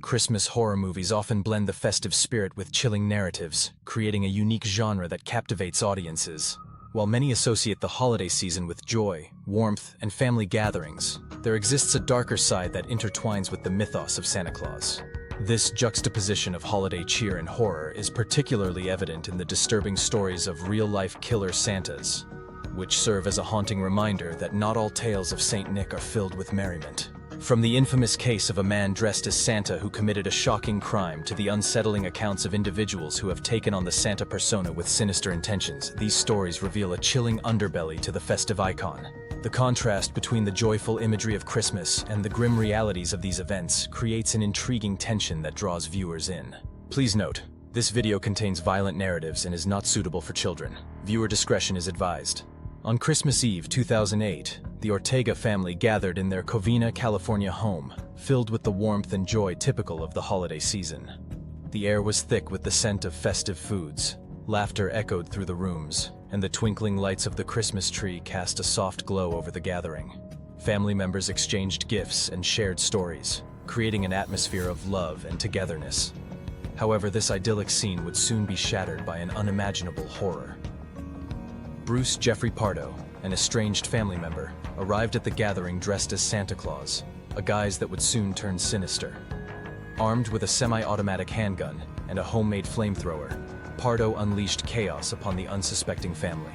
Christmas horror movies often blend the festive spirit with chilling narratives, creating a unique genre that captivates audiences. While many associate the holiday season with joy, warmth, and family gatherings, there exists a darker side that intertwines with the mythos of Santa Claus. This juxtaposition of holiday cheer and horror is particularly evident in the disturbing stories of real-life killer Santas, which serve as a haunting reminder that not all tales of Saint Nick are filled with merriment. From the infamous case of a man dressed as Santa who committed a shocking crime to the unsettling accounts of individuals who have taken on the Santa persona with sinister intentions, these stories reveal a chilling underbelly to the festive icon. The contrast between the joyful imagery of Christmas and the grim realities of these events creates an intriguing tension that draws viewers in. Please note, this video contains violent narratives and is not suitable for children. Viewer discretion is advised. On Christmas Eve 2008, the Ortega family gathered in their Covina, California home, filled with the warmth and joy typical of the holiday season. The air was thick with the scent of festive foods. Laughter echoed through the rooms, and the twinkling lights of the Christmas tree cast a soft glow over the gathering. Family members exchanged gifts and shared stories, creating an atmosphere of love and togetherness. However, this idyllic scene would soon be shattered by an unimaginable horror. Bruce Jeffrey Paro, an estranged family member, arrived at the gathering dressed as Santa Claus, a guise that would soon turn sinister. Armed with a semi-automatic handgun and a homemade flamethrower, Pardo unleashed chaos upon the unsuspecting family.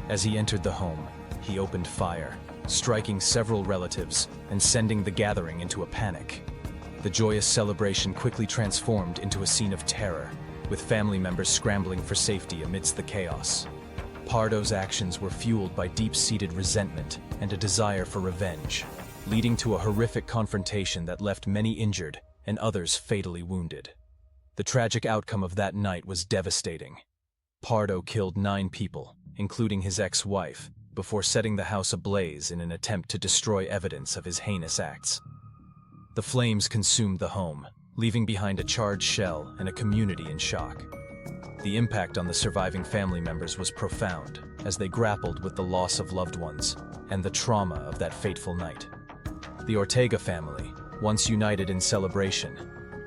As he entered the home, he opened fire, striking several relatives and sending the gathering into a panic. The joyous celebration quickly transformed into a scene of terror, with family members scrambling for safety amidst the chaos. Pardo's actions were fueled by deep-seated resentment and a desire for revenge, leading to a horrific confrontation that left many injured and others fatally wounded. The tragic outcome of that night was devastating. Pardo killed 9 people, including his ex-wife, before setting the house ablaze in an attempt to destroy evidence of his heinous acts. The flames consumed the home, leaving behind a charred shell and a community in shock. The impact on the surviving family members was profound, as they grappled with the loss of loved ones and the trauma of that fateful night. The Ortega family, once united in celebration,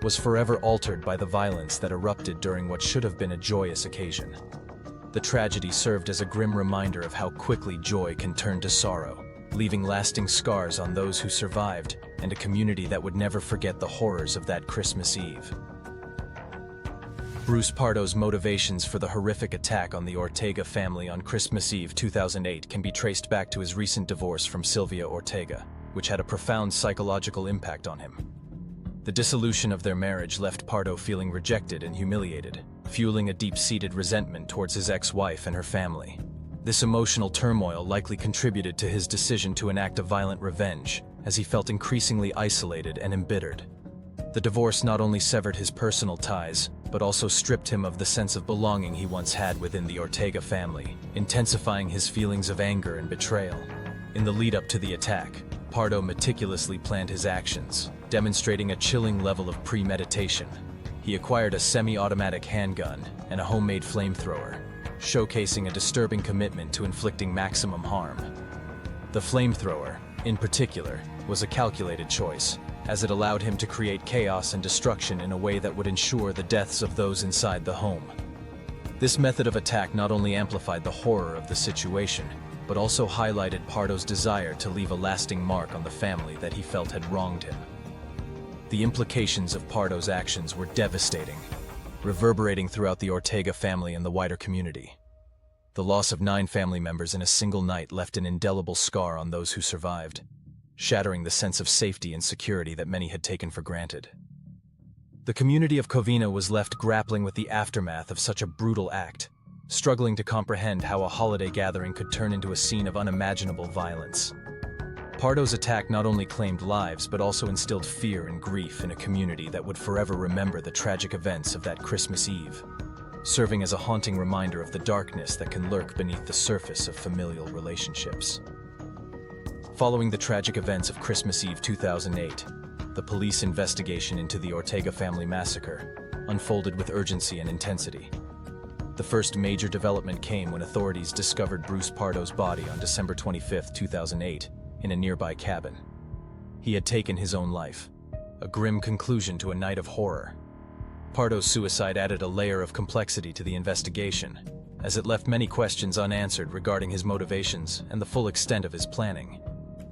was forever altered by the violence that erupted during what should have been a joyous occasion. The tragedy served as a grim reminder of how quickly joy can turn to sorrow, leaving lasting scars on those who survived and a community that would never forget the horrors of that Christmas Eve. Bruce Pardo's motivations for the horrific attack on the Ortega family on Christmas Eve 2008 can be traced back to his recent divorce from Sylvia Ortega, which had a profound psychological impact on him. The dissolution of their marriage left Pardo feeling rejected and humiliated, fueling a deep-seated resentment towards his ex-wife and her family. This emotional turmoil likely contributed to his decision to enact a violent revenge, as he felt increasingly isolated and embittered. The divorce not only severed his personal ties, but also stripped him of the sense of belonging he once had within the Ortega family, intensifying his feelings of anger and betrayal. In the lead-up to the attack, Pardo meticulously planned his actions, demonstrating a chilling level of premeditation. He acquired a semi-automatic handgun and a homemade flamethrower, showcasing a disturbing commitment to inflicting maximum harm. The flamethrower, in particular, was a calculated choice, as it allowed him to create chaos and destruction in a way that would ensure the deaths of those inside the home. This method of attack not only amplified the horror of the situation, but also highlighted Pardo's desire to leave a lasting mark on the family that he felt had wronged him. The implications of Pardo's actions were devastating, reverberating throughout the Ortega family and the wider community. The loss of 9 family members in a single night left an indelible scar on those who survived, shattering the sense of safety and security that many had taken for granted. The community of Covina was left grappling with the aftermath of such a brutal act, struggling to comprehend how a holiday gathering could turn into a scene of unimaginable violence. Pardo's attack not only claimed lives but also instilled fear and grief in a community that would forever remember the tragic events of that Christmas Eve, serving as a haunting reminder of the darkness that can lurk beneath the surface of familial relationships. Following the tragic events of Christmas Eve 2008, the police investigation into the Ortega family massacre unfolded with urgency and intensity. The first major development came when authorities discovered Bruce Pardo's body on December 25, 2008, in a nearby cabin. He had taken his own life, a grim conclusion to a night of horror. Pardo's suicide added a layer of complexity to the investigation, as it left many questions unanswered regarding his motivations and the full extent of his planning.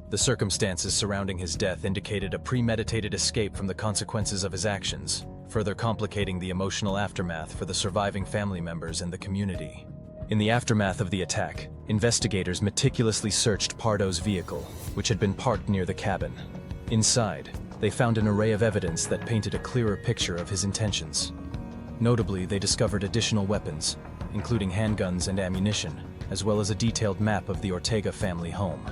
The circumstances surrounding his death indicated a premeditated escape from the consequences of his actions, further complicating the emotional aftermath for the surviving family members and the community. In the aftermath of the attack, investigators meticulously searched Pardo's vehicle, which had been parked near the cabin. Inside, they found an array of evidence that painted a clearer picture of his intentions. Notably, they discovered additional weapons, including handguns and ammunition, as well as a detailed map of the Ortega family home.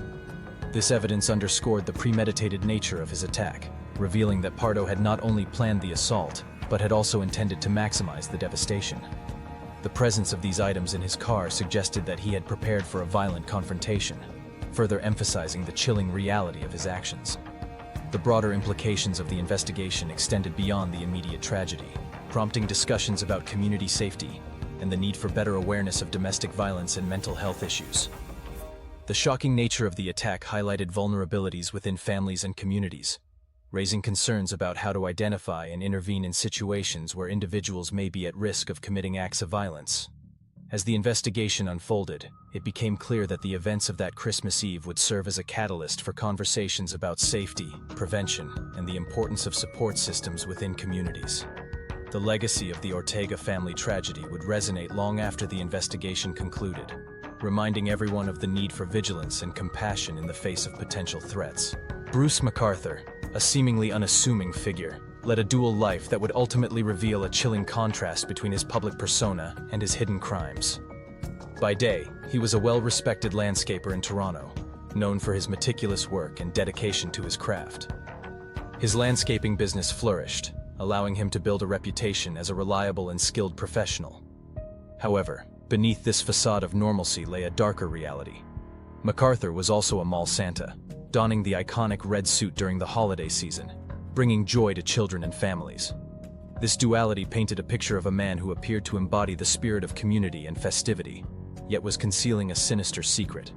This evidence underscored the premeditated nature of his attack, revealing that Pardo had not only planned the assault, but had also intended to maximize the devastation. The presence of these items in his car suggested that he had prepared for a violent confrontation, further emphasizing the chilling reality of his actions. The broader implications of the investigation extended beyond the immediate tragedy, prompting discussions about community safety and the need for better awareness of domestic violence and mental health issues. The shocking nature of the attack highlighted vulnerabilities within families and communities, raising concerns about how to identify and intervene in situations where individuals may be at risk of committing acts of violence. As the investigation unfolded, it became clear that the events of that Christmas Eve would serve as a catalyst for conversations about safety, prevention, and the importance of support systems within communities. The legacy of the Ortega family tragedy would resonate long after the investigation concluded, reminding everyone of the need for vigilance and compassion in the face of potential threats. Bruce McArthur, a seemingly unassuming figure, led a dual life that would ultimately reveal a chilling contrast between his public persona and his hidden crimes. By day, he was a well-respected landscaper in Toronto, known for his meticulous work and dedication to his craft. His landscaping business flourished, allowing him to build a reputation as a reliable and skilled professional. However, beneath this facade of normalcy lay a darker reality. McArthur was also a mall Santa, donning the iconic red suit during the holiday season, bringing joy to children and families. This duality painted a picture of a man who appeared to embody the spirit of community and festivity, yet was concealing a sinister secret.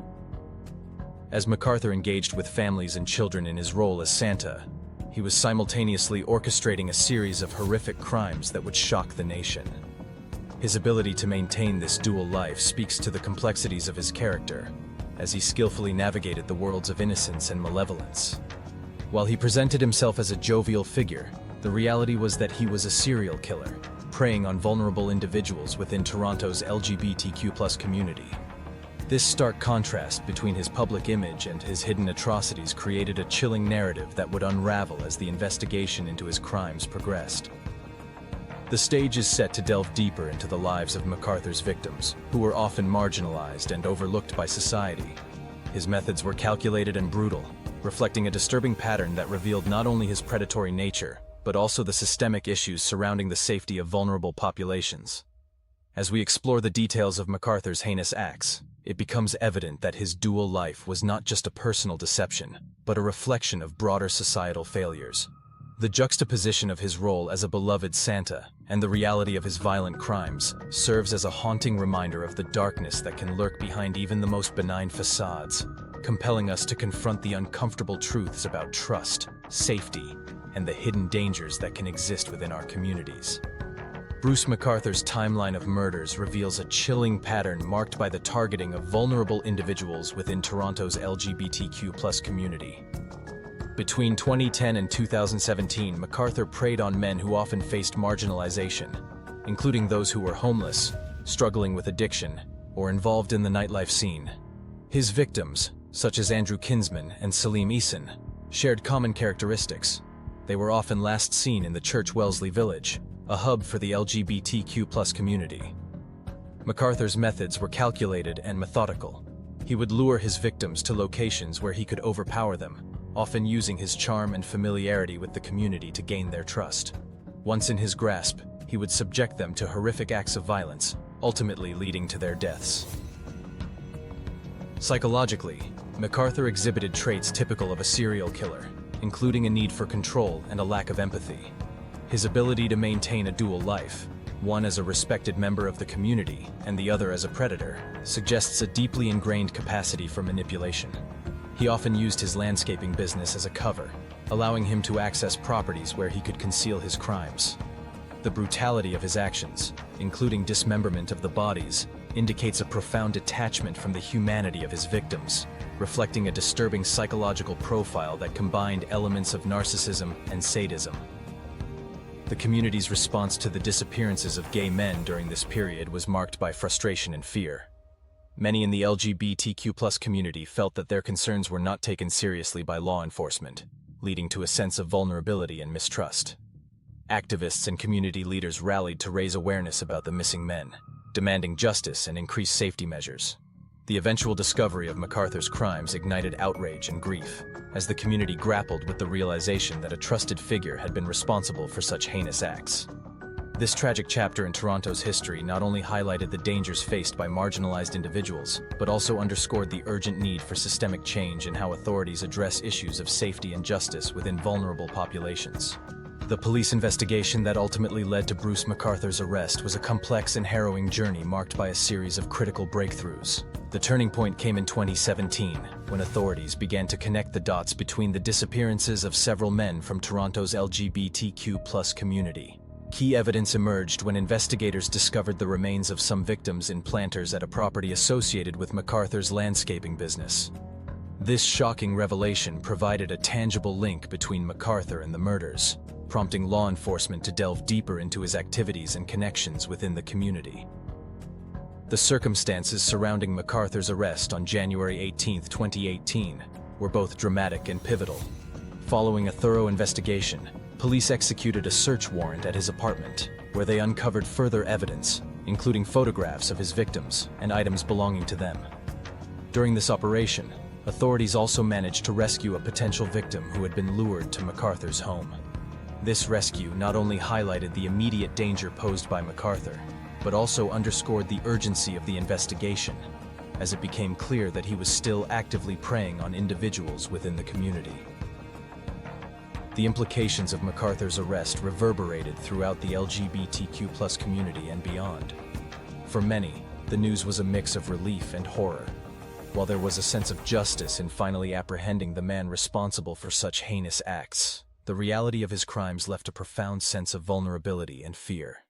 As McArthur engaged with families and children in his role as Santa, he was simultaneously orchestrating a series of horrific crimes that would shock the nation. His ability to maintain this dual life speaks to the complexities of his character, as he skillfully navigated the worlds of innocence and malevolence. While he presented himself as a jovial figure, the reality was that he was a serial killer, preying on vulnerable individuals within Toronto's LGBTQ+ community. This stark contrast between his public image and his hidden atrocities created a chilling narrative that would unravel as the investigation into his crimes progressed. The stage is set to delve deeper into the lives of McArthur's victims, who were often marginalized and overlooked by society. His methods were calculated and brutal, reflecting a disturbing pattern that revealed not only his predatory nature, but also the systemic issues surrounding the safety of vulnerable populations. As we explore the details of McArthur's heinous acts, it becomes evident that his dual life was not just a personal deception, but a reflection of broader societal failures. The juxtaposition of his role as a beloved Santa and the reality of his violent crimes serves as a haunting reminder of the darkness that can lurk behind even the most benign facades, compelling us to confront the uncomfortable truths about trust, safety, and the hidden dangers that can exist within our communities. Bruce McArthur's timeline of murders reveals a chilling pattern marked by the targeting of vulnerable individuals within Toronto's LGBTQ+ community. Between 2010 and 2017, McArthur preyed on men who often faced marginalization, including those who were homeless, struggling with addiction, or involved in the nightlife scene. His victims, such as Andrew Kinsman and Salim Eason, shared common characteristics. They were often last seen in the Church Wellesley Village, a hub for the LGBTQ+ community. McArthur's methods were calculated and methodical. He would lure his victims to locations where he could overpower them, often using his charm and familiarity with the community to gain their trust. Once in his grasp, he would subject them to horrific acts of violence, ultimately leading to their deaths. Psychologically, McArthur exhibited traits typical of a serial killer, including a need for control and a lack of empathy. His ability to maintain a dual life, one as a respected member of the community and the other as a predator, suggests a deeply ingrained capacity for manipulation. He often used his landscaping business as a cover, allowing him to access properties where he could conceal his crimes. The brutality of his actions, including dismemberment of the bodies, indicates a profound detachment from the humanity of his victims, reflecting a disturbing psychological profile that combined elements of narcissism and sadism. The community's response to the disappearances of gay men during this period was marked by frustration and fear. Many in the LGBTQ+ community felt that their concerns were not taken seriously by law enforcement, leading to a sense of vulnerability and mistrust. Activists and community leaders rallied to raise awareness about the missing men, demanding justice and increased safety measures. The eventual discovery of McArthur's crimes ignited outrage and grief, as the community grappled with the realization that a trusted figure had been responsible for such heinous acts. This tragic chapter in Toronto's history not only highlighted the dangers faced by marginalized individuals, but also underscored the urgent need for systemic change in how authorities address issues of safety and justice within vulnerable populations. The police investigation that ultimately led to Bruce McArthur's arrest was a complex and harrowing journey marked by a series of critical breakthroughs. The turning point came in 2017, when authorities began to connect the dots between the disappearances of several men from Toronto's LGBTQ+ community. Key evidence emerged when investigators discovered the remains of some victims in planters at a property associated with McArthur's landscaping business. This shocking revelation provided a tangible link between McArthur and the murders, prompting law enforcement to delve deeper into his activities and connections within the community. The circumstances surrounding McArthur's arrest on January 18, 2018, were both dramatic and pivotal. Following a thorough investigation, police executed a search warrant at his apartment, where they uncovered further evidence, including photographs of his victims and items belonging to them. During this operation, authorities also managed to rescue a potential victim who had been lured to McArthur's home. This rescue not only highlighted the immediate danger posed by McArthur, but also underscored the urgency of the investigation, as it became clear that he was still actively preying on individuals within the community. The implications of McArthur's arrest reverberated throughout the LGBTQ+ community and beyond. For many, the news was a mix of relief and horror, while there was a sense of justice in finally apprehending the man responsible for such heinous acts. The reality of his crimes left a profound sense of vulnerability and fear.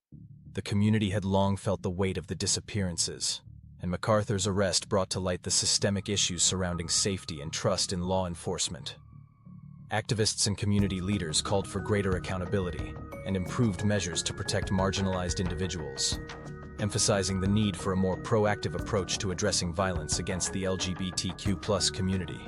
The community had long felt the weight of the disappearances, and McArthur's arrest brought to light the systemic issues surrounding safety and trust in law enforcement. Activists and community leaders called for greater accountability and improved measures to protect marginalized individuals, emphasizing the need for a more proactive approach to addressing violence against the LGBTQ+ community.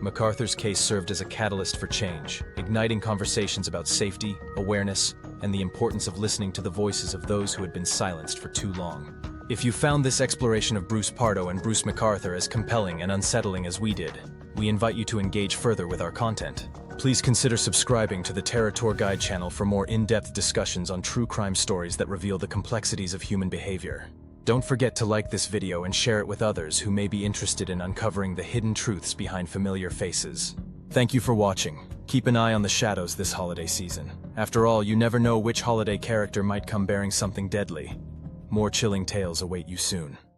McArthur's case served as a catalyst for change, igniting conversations about safety, awareness, and the importance of listening to the voices of those who had been silenced for too long. If you found this exploration of Bruce Pardo and Bruce McArthur as compelling and unsettling as we did, we invite you to engage further with our content. Please consider subscribing to the Terror Tour Guide channel for more in-depth discussions on true crime stories that reveal the complexities of human behavior. Don't forget to like this video and share it with others who may be interested in uncovering the hidden truths behind familiar faces. Thank you for watching. Keep an eye on the shadows this holiday season. After all, you never know which holiday character might come bearing something deadly. More chilling tales await you soon.